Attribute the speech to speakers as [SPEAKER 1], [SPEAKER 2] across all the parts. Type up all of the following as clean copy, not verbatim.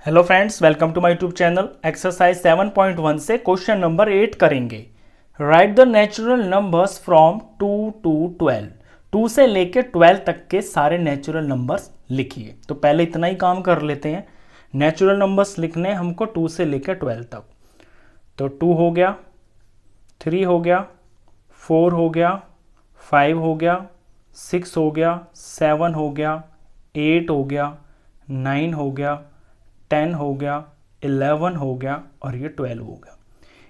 [SPEAKER 1] Hello friends, welcome to my YouTube channel. Exercise 7.1 से question number 8 करेंगे। Write the natural numbers from 2 to 12। 2 से लेके 12 तक के सारे नेचुरल नंबर्स लिखिए। तो पहले इतना ही काम कर लेते हैं। नेचुरल नंबर्स लिखने हमको 2 से लेकर 12 तक। तो 2 हो गया, 3 हो गया, 4 हो गया, 5 हो गया, 6 हो गया, 7 हो गया, 8 हो गया, 9 हो गया, 10 हो गया, 11 हो गया और ये 12 हो गया।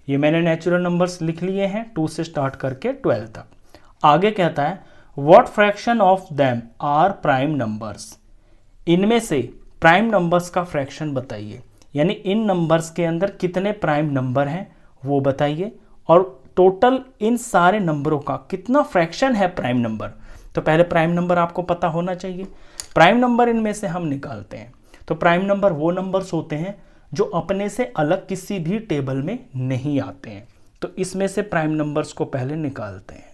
[SPEAKER 1] ये मैंने नेचुरल नंबर्स लिख लिए हैं 2 से स्टार्ट करके 12 तक। आगे कहता है what fraction of them are prime numbers. इनमें से प्राइम नंबर्स का फ्रैक्शन बताइए, यानी इन नंबर्स के अंदर कितने प्राइम नंबर हैं वो बताइए, और टोटल इन सारे नंबरों का कितना फ्रैक्शन है प्राइम नंबर। तो पहले प्राइम नंबर आपको पता होना चाहिए। प्राइम नंबर इनमें से हम निकालते हैं। तो प्राइम नंबर वो नंबर्स होते हैं जो अपने से अलग किसी भी टेबल में नहीं आते हैं। तो इसमें से प्राइम नंबर्स को पहले निकालते हैं।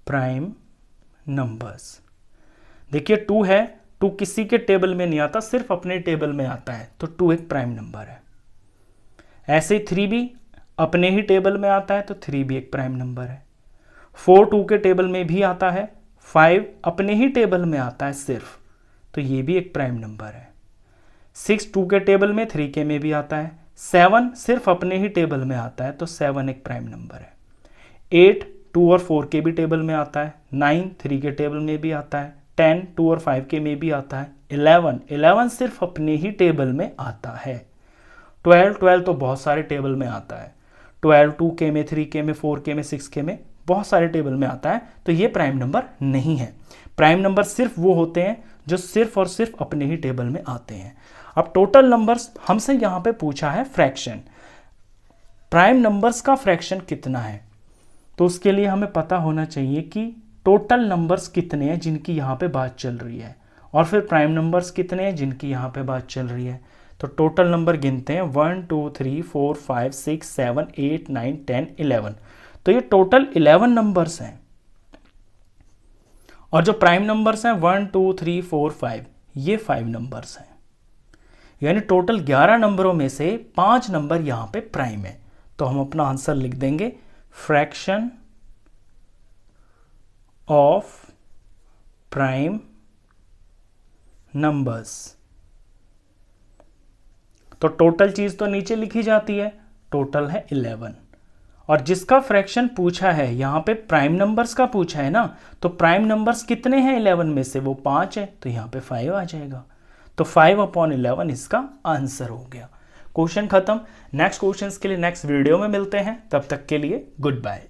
[SPEAKER 1] प्राइम नंबर्स देखिए 2 है, 2 किसी के टेबल में नहीं आता, सिर्फ अपने टेबल में आता है, तो 2 एक प्राइम नंबर है। ऐसे ही 3 भी अपने ही टेबल में आता है, तो 3 भी एक प्राइम नंबर है। 4 2 के टेबल में भी आता है, 5 अपने ही टेबल में आता है सिर्फ, तो ये भी एक प्राइम नंबर है। 6 2 के टेबल में, 3 के में भी आता है। 7 सिर्फ अपने ही टेबल में आता है, तो 7 एक प्राइम नंबर है। 8 2 और 4 के भी टेबल में आता है। 9 3 के टेबल में भी आता है। 10 2 और 5 के में भी आता है। 11 सिर्फ अपने ही टेबल में आता है। 12 तो बहुत सारे टेबल में आता है। 12 2 के में, 3 के में, 4 के में, 6 के में, बहुत सारे टेबल में आता है, तो ये प्राइम नंबर नहीं है। प्राइम नंबर सिर्फ वो होते हैं जो सिर्फ और सिर्फ अपने ही टेबल में आते हैं। अब टोटल नंबर्स हमसे यहां पे पूछा है फ्रैक्शन, प्राइम नंबर्स का फ्रैक्शन कितना है। तो उसके लिए हमें पता होना चाहिए कि टोटल नंबर्स कितने हैं जिनकी यहां पे बात चल रही है, और फिर प्राइम नंबर्स कितने हैं जिनकी यहां पे बात चल रही है। तो टोटल नंबर गिनते हैं 1 2 3 4 5 6 7 8 9 10 11। तो ये टोटल 11 नंबर्स हैं, और जो प्राइम नंबर्स हैं 1 2 3 4 5, ये 5 नंबर्स हैं। यानी टोटल 11 नंबरों में से 5 नंबर यहां पे प्राइम है। तो हम अपना आंसर लिख देंगे फ्रैक्शन ऑफ प्राइम नंबर्स। तो टोटल चीज तो नीचे लिखी जाती है, टोटल है 11, और जिसका फ्रैक्शन पूछा है यहां पे प्राइम नंबर्स का पूछा है ना, तो प्राइम नंबर्स कितने हैं 11 में से, वो 5 है, तो यहां पे 5 आ जाएगा। तो 5/11 इसका आंसर हो गया। क्वेश्चन खत्म। नेक्स्ट क्वेश्चंस के लिए नेक्स्ट वीडियो में मिलते हैं, तब तक के लिए गुड बाय।